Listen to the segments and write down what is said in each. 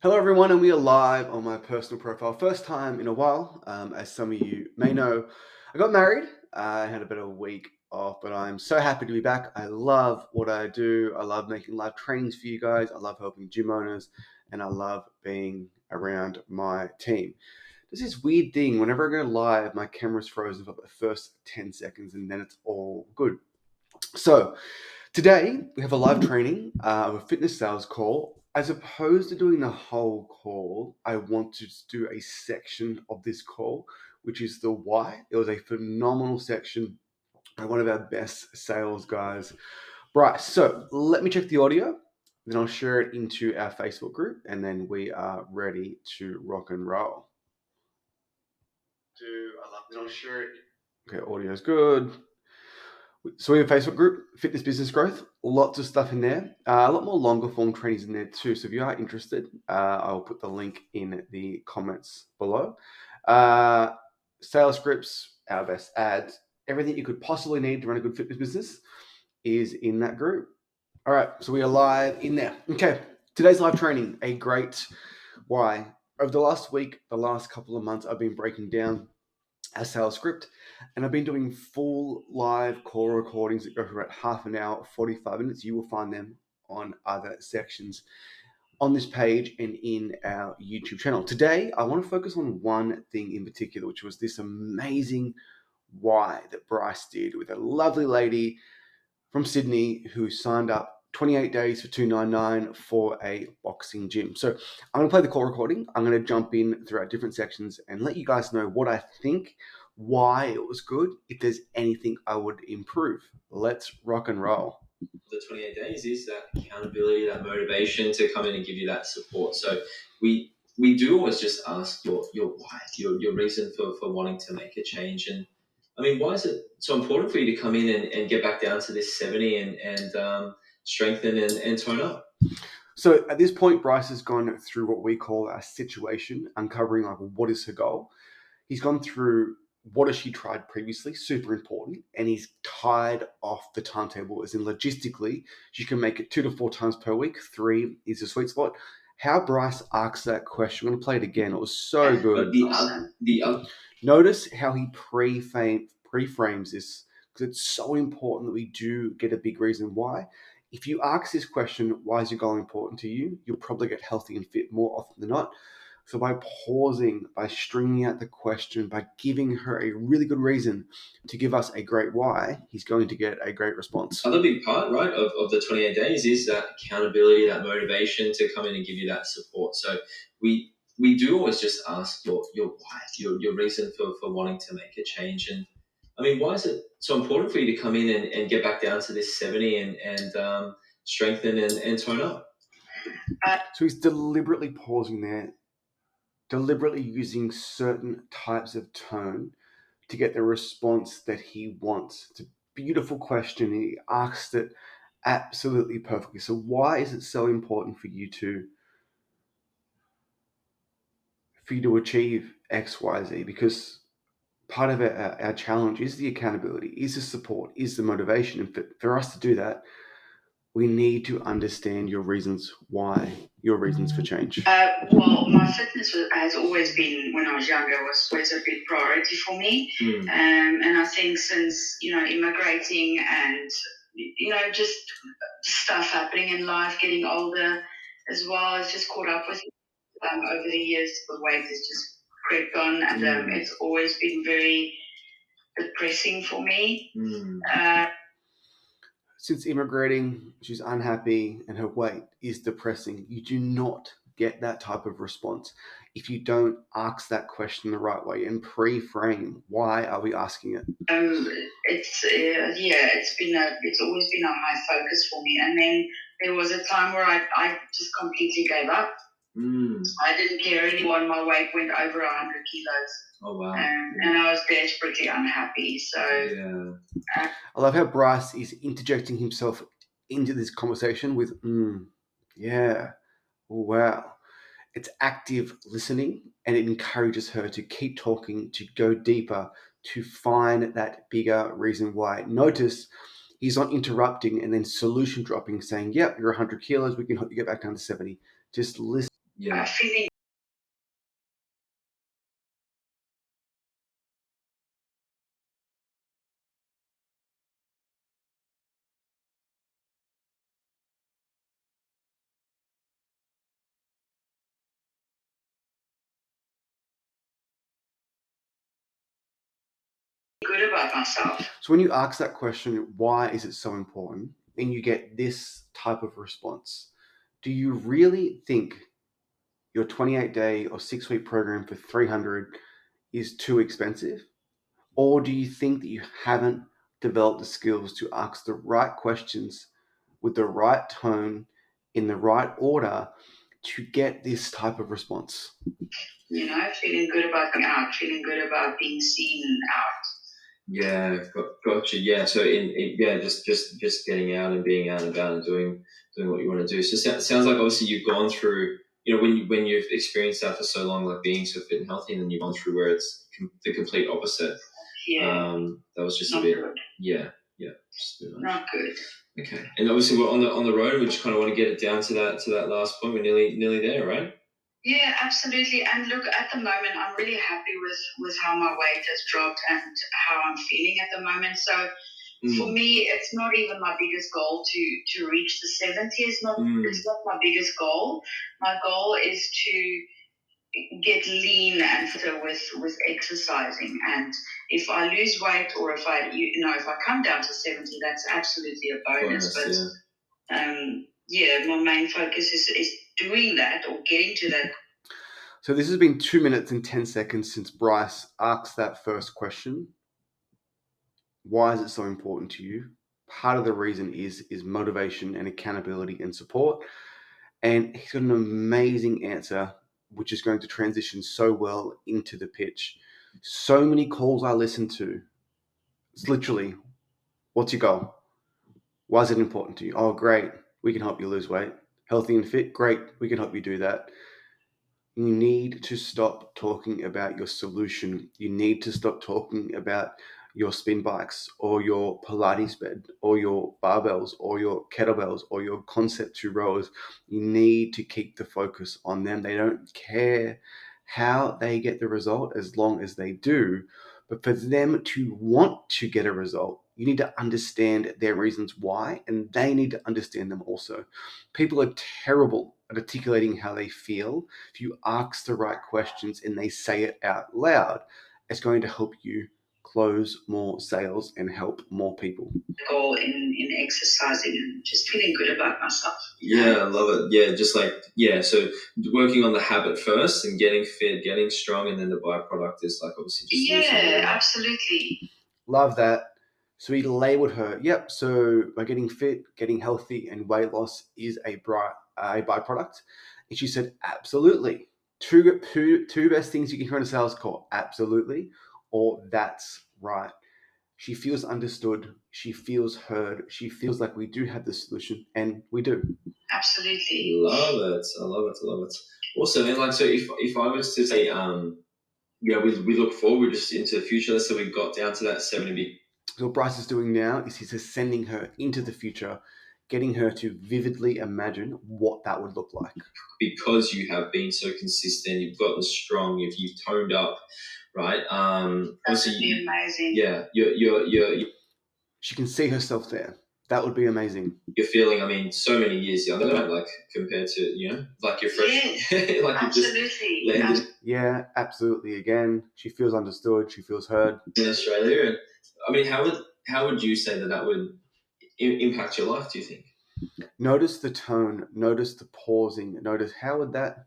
Hello, everyone, and we are live on my personal profile. First time in a while. As some of you may know, I got married. I had a bit of a week off, but I'm so happy to be back. I love what I do. I love making live trainings for you guys. I love helping gym owners, and I love being around my team. There's this weird thing. Whenever I go live, my camera's frozen for the first 10 seconds, and then it's all good. So today we have a live training of a fitness sales call. As opposed to doing the whole call, I want to do a section of this call, which is the why. It was a phenomenal section by one of our best sales guys, Bryce. So let me check the audio, then I'll share it into our Facebook group, and then we are ready to rock and roll. Then I'll share it. Okay, audio's good. So we have a Facebook group, Fitness Business Growth, lots of stuff in there, a lot more longer form trainings in there too. So if you are interested, I'll put the link in the comments below. Sales scripts, our best ads, everything you could possibly need to run a good fitness business is in that group. All right, so we are live in there. Okay, today's live training, a great why. Over the last week, the last couple of months, I've been breaking down a sales script, and I've been doing full live call recordings that go for about half an hour, 45 minutes. You will find them on other sections on this page and in our YouTube channel. Today, I want to focus on one thing in particular, which was this amazing why that Bryce did with a lovely lady from Sydney who signed up 28 days for $299 for a boxing gym. So I'm going to play the call recording. I'm going to jump in throughout different sections and let you guys know what I think, why it was good, if there's anything I would improve. Let's rock and roll. The 28 days is that accountability, that motivation to come in and give you that support. So we do always just ask your why, your reason for wanting to make a change. And I mean, why is it so important for you to come in and get back down to this 70 and strengthen and tone up? So at this point, Bryce has gone through what we call a situation, uncovering like what is her goal. He's gone through what has she tried previously, super important, and he's tied off the timetable, as in logistically, she can make it 2 to 4 times per week. 3 is the sweet spot. How Bryce asks that question, I'm going to play it again. It was so good. Notice how he pre-frames this, because it's so important that we do get a big reason why. If you ask this question, why is your goal important to you? You'll probably get healthy and fit more often than not. So by pausing, by stringing out the question, by giving her a really good reason to give us a great why, he's going to get a great response. Another big part, right, of the 28 days is that accountability, that motivation to come in and give you that support. So we do always just ask your why, your reason for wanting to make a change. And I mean, why is it so important for you to come in and get back down to this 70 and strengthen and tone up? So he's deliberately pausing there, deliberately using certain types of tone to get the response that he wants. It's a beautiful question. He asked it absolutely perfectly. So why is it so important for you to achieve X, Y, Z? Because part of our challenge is the accountability, is the support, is the motivation. And for us to do that, we need to understand your reasons why, your reasons for change. Well, my fitness has always been, when I was younger, was always a big priority for me. And I think since, immigrating and, just stuff happening in life, getting older as well, it's just caught up with over the years. The weight has just crept on, and it's always been very depressing for me. Since immigrating, she's unhappy and her weight is depressing. You do not get that type of response if you don't ask that question the right way and pre-frame why are we asking it. It's always been a high focus for me. And then there was a time where I just completely gave up. I didn't care anymore. My weight went over 100 kilos. Oh, wow. And I was desperately unhappy. So I love how Bryce is interjecting himself into this conversation with, yeah, oh, wow. It's active listening, and it encourages her to keep talking, to go deeper, to find that bigger reason why. Notice he's not interrupting and then solution dropping, saying, yep, you're 100 kilos, we can help you get back down to 70. Just listen. feeling good about myself. So when you ask that question, why is it so important, and you get this type of response, do you really think your 28-day or 6-week program for 300 is too expensive? Or do you think that you haven't developed the skills to ask the right questions with the right tone in the right order to get this type of response? Feeling good about being out, feeling good about being seen out. Yeah, gotcha. Yeah, so just getting out and being out and about and doing what you want to do. So sounds like obviously you've gone through, when you've experienced that for so long, like being so fit and healthy, and then you've gone through where it's the complete opposite. Yeah. That was just Not a bit. good. Yeah, just too much. Not good. Okay, and obviously we're on the road. We just kind of want to get it down to that last point. We're nearly there, right? Yeah, absolutely. And look, at the moment, I'm really happy with how my weight has dropped and how I'm feeling at the moment. So for me, it's not even my biggest goal to reach the 70. It's not my biggest goal. My goal is to get lean and fitter with exercising. And if I lose weight, or if I come down to 70, that's absolutely a bonus. My main focus is doing that or getting to that. So this has been 2 minutes and 10 seconds since Bryce asked that first question. Why is it so important to you? Part of the reason is motivation and accountability and support. And he's got an amazing answer, which is going to transition so well into the pitch. So many calls I listen to. It's literally, what's your goal? Why is it important to you? Oh, great. We can help you lose weight. Healthy and fit? Great. We can help you do that. You need to stop talking about your solution. You need to stop talking about your spin bikes or your Pilates bed or your barbells or your kettlebells or your concept 2 rowers. You need to keep the focus on them. They don't care how they get the result as long as they do. But for them to want to get a result, you need to understand their reasons why, and they need to understand them also. People are terrible at articulating how they feel. If you ask the right questions and they say it out loud, it's going to help you close more sales and help more people. Goal in exercising and just feeling good about myself. Yeah, I love it. Yeah, so working on the habit first and getting fit, getting strong, and then the byproduct is like obviously just losing weight. Absolutely. Love that. So he labeled her, yep, so by getting fit, getting healthy, and weight loss is a byproduct. And she said, absolutely. Two best things you can hear on a sales call, absolutely, or that's right. She feels understood. She feels heard. She feels like we do have the solution, and we do. Absolutely. Love it. I love it. Awesome. And so if I was to say, we look forward just into the future. Let's say we got down to that 70. So what Bryce is doing now is he's just sending her into the future, getting her to vividly imagine what that would look like. Because you have been so consistent, you've gotten strong, you've toned up, right? That would be amazing. Yeah, you're she can see herself there. That would be amazing. You're feeling, so many years younger, like compared to, like you're fresh. Yes, like absolutely. You just landed. Yeah, absolutely. Again, she feels understood. She feels heard. In Australia, and how would you say that would impact your life? Do you think? Notice the tone. Notice the pausing. Notice how would that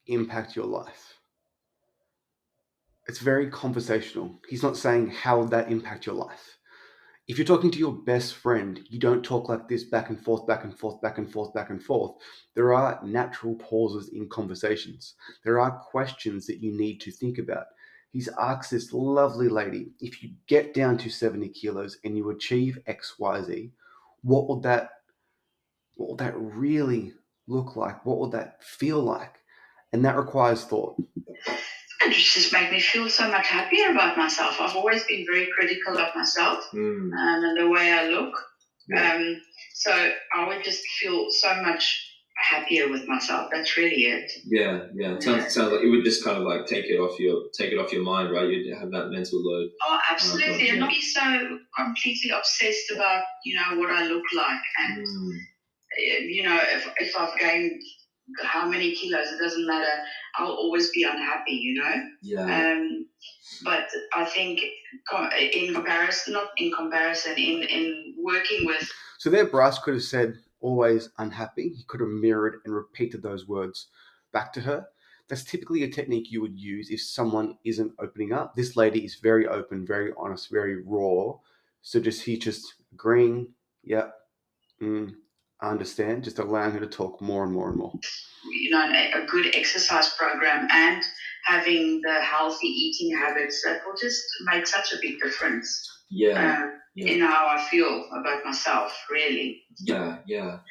impact your life? It's very conversational. He's not saying how would that impact your life. If you're talking to your best friend, you don't talk like this back and forth, back and forth, back and forth, back and forth. There are natural pauses in conversations. There are questions that you need to think about. He's asked this lovely lady, if you get down to 70 kilos and you achieve XYZ, what will that really look like? What will that feel like? And that requires thought. It just made me feel so much happier about myself. I've always been very critical of myself and the way I look. Yeah. So I would just feel so much happier with myself. That's really it. Yeah. Sounds like it would just kind of like take it off your mind, right? You'd have that mental load. Oh, absolutely, and not be so completely obsessed about what I look like, and if I've gained how many kilos, it doesn't matter. I'll always be unhappy, Yeah. But I think in comparison, in working with. So there, Bryce could have said always unhappy. He could have mirrored and repeated those words back to her. That's typically a technique you would use if someone isn't opening up. This lady is very open, very honest, very raw. So he's just agreeing, yeah, I understand, just allowing her to talk more and more and more. A good exercise program and having the healthy eating habits, that will just make such a big difference. In how I feel about myself, really. Yeah,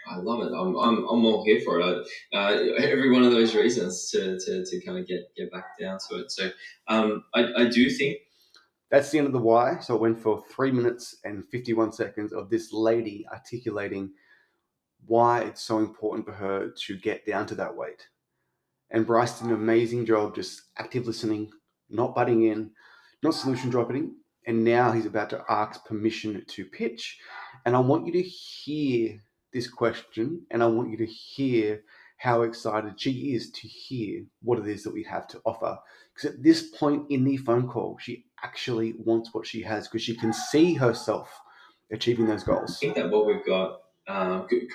I love it. I'm all here for it. Every one of those reasons to kind of get back down to it. So I do think that's the end of the why. So it went for 3 minutes and 51 seconds of this lady articulating why it's so important for her to get down to that weight. And Bryce did an amazing job just active listening, not butting in, not solution dropping. And now he's about to ask permission to pitch. And I want you to hear this question, and I want you to hear how excited she is to hear what it is that we have to offer. Because at this point in the phone call, she actually wants what she has because she can see herself achieving those goals. I think that what we've got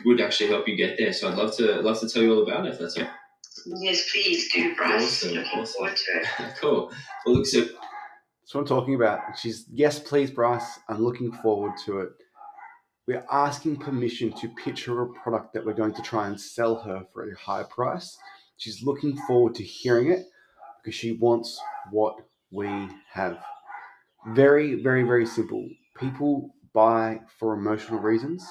would actually help you get there. So I'd love to tell you all about it if that's okay. Yes, please do, Bryce. Awesome. Looking forward to it. Cool. Well, look, so that's what I'm talking about. She's, yes, please, Bryce. I'm looking forward to it. We're asking permission to pitch her a product that we're going to try and sell her for a high price. She's looking forward to hearing it because she wants what we have. Very, very, very simple. People buy for emotional reasons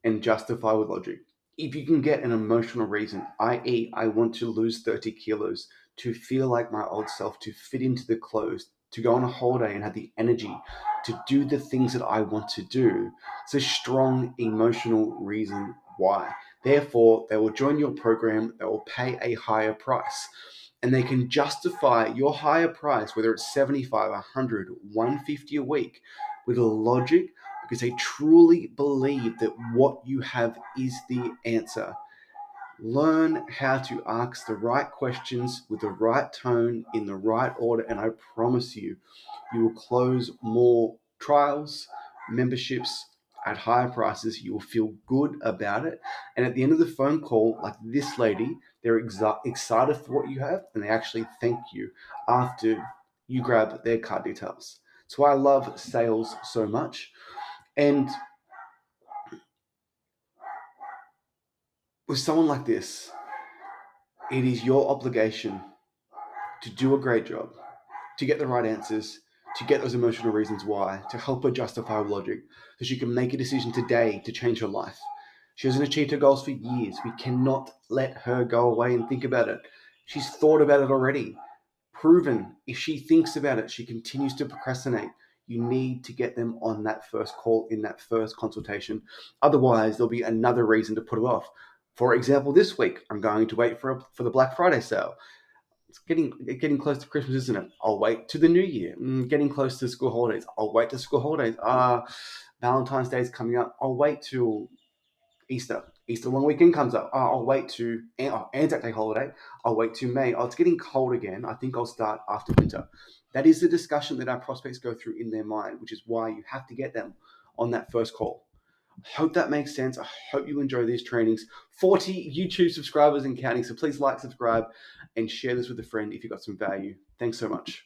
and justify with logic. If you can get an emotional reason, i.e., I want to lose 30 kilos to feel like my old self, to fit into the clothes, to go on a holiday and have the energy to do the things that I want to do, it's a strong emotional reason why. Therefore, they will join your program, they will pay a higher price. And they can justify your higher price, whether it's 75, 100, 150 a week, with logic, because they truly believe that what you have is the answer. Learn how to ask the right questions with the right tone in the right order, and I promise you, you will close more trials, memberships at higher prices. You will feel good about it. And at the end of the phone call, like this lady, they're excited for what you have, and they actually thank you after you grab their card details. That's why I love sales so much. And with someone like this, it is your obligation to do a great job, to get the right answers, to get those emotional reasons why, to help her justify with logic, so she can make a decision today to change her life. She hasn't achieved her goals for years. We cannot let her go away and think about it. She's thought about it already. Proven, if she thinks about it, she continues to procrastinate. You need to get them on that first call in that first consultation. Otherwise, there'll be another reason to put it off. For example, this week, I'm going to wait for the Black Friday sale. It's getting close to Christmas, isn't it? I'll wait to the New Year. Getting close to school holidays. I'll wait to school holidays. Valentine's Day is coming up. I'll wait till Easter. Easter long weekend comes up. I'll wait to Anzac Day holiday. I'll wait to May. It's getting cold again. I think I'll start after winter. That is the discussion that our prospects go through in their mind, which is why you have to get them on that first call. I hope that makes sense. I hope you enjoy these trainings. 40 YouTube subscribers and counting. So please like, subscribe, and share this with a friend if you got some value. Thanks so much.